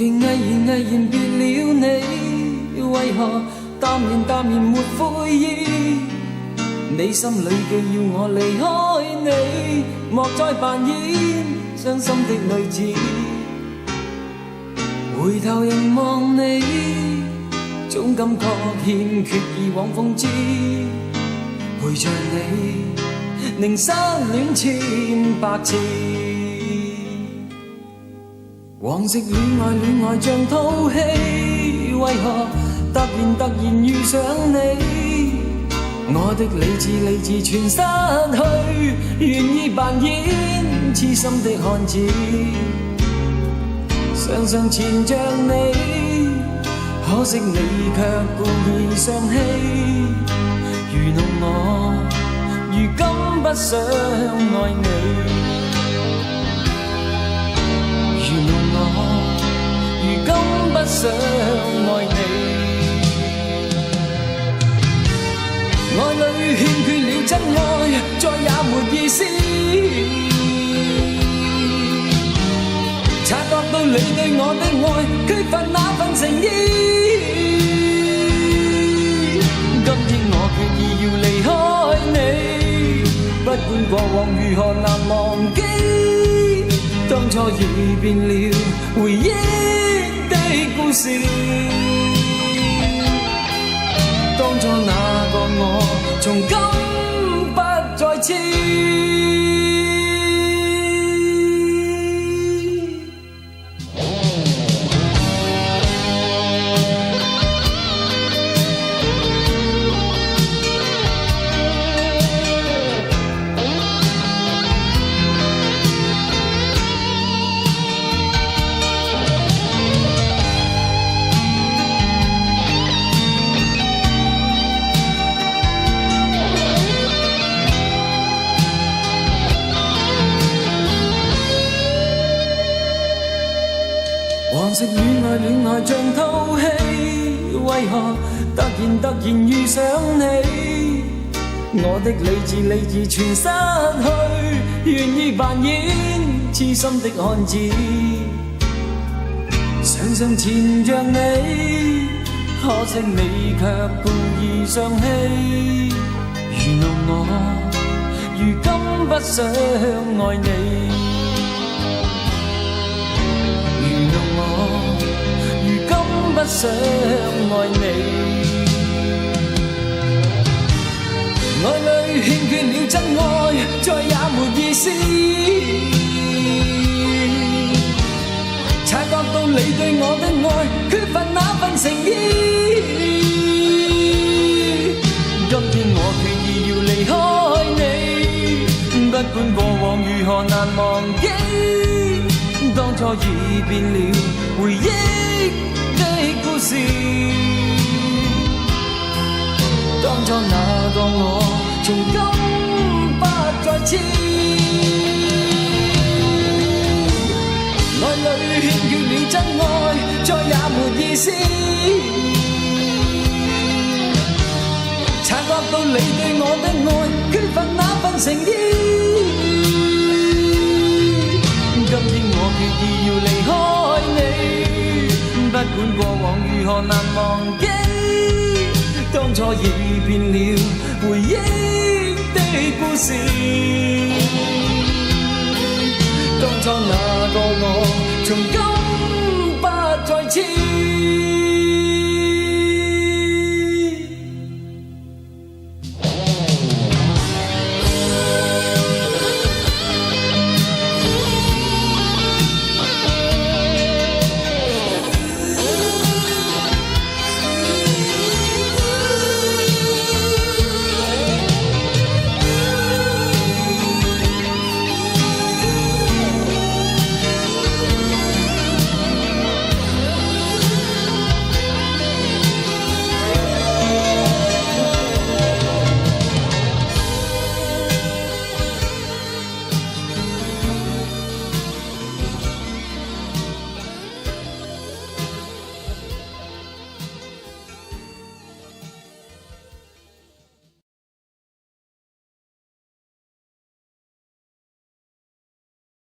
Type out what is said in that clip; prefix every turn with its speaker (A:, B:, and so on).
A: 竟毅然別了你，為何淡然沒悔意？你心裏記要我離開你，莫再扮演傷心的女子。回頭凝望你，總感覺欠缺以往風姿，陪着你寧失戀千百次。往昔戀愛像套戲，為何突然遇上你？我的理智全失去，願意扮演痴心的漢子，常常纏着你，可惜你卻故意傷欺，愚弄我，如今不想愛你，愚弄我，如今不想愛你。愛裏欠缺了真愛，再也沒意思。察覺到你對我的愛缺乏那份誠意，今天我決意要離開你，不管過往如何難忘記，當初已變了回憶的故事。當初那個我，從今不再痴。往昔戀愛像套戲，為何突然遇上你？我的理智全失去，願意扮演痴心的漢子，常常纏着你，可惜你卻故意傷欺，愚弄我，如今不想愛你。如今不想愛你，愛裏欠缺了真愛，再也沒意思。察覺到你對我的愛缺乏那份誠意，今天我決意要離開你，不管過往如何難忘記，當初已變了回憶的故事。當初那個我，從今不再痴。愛裏欠缺了真愛，再也沒意思。察覺到你對我的愛缺乏那份誠意，今天我決意要離開你，不管過往如何難忘記，當初已變了回憶的故事。當初那個我，從今不再痴。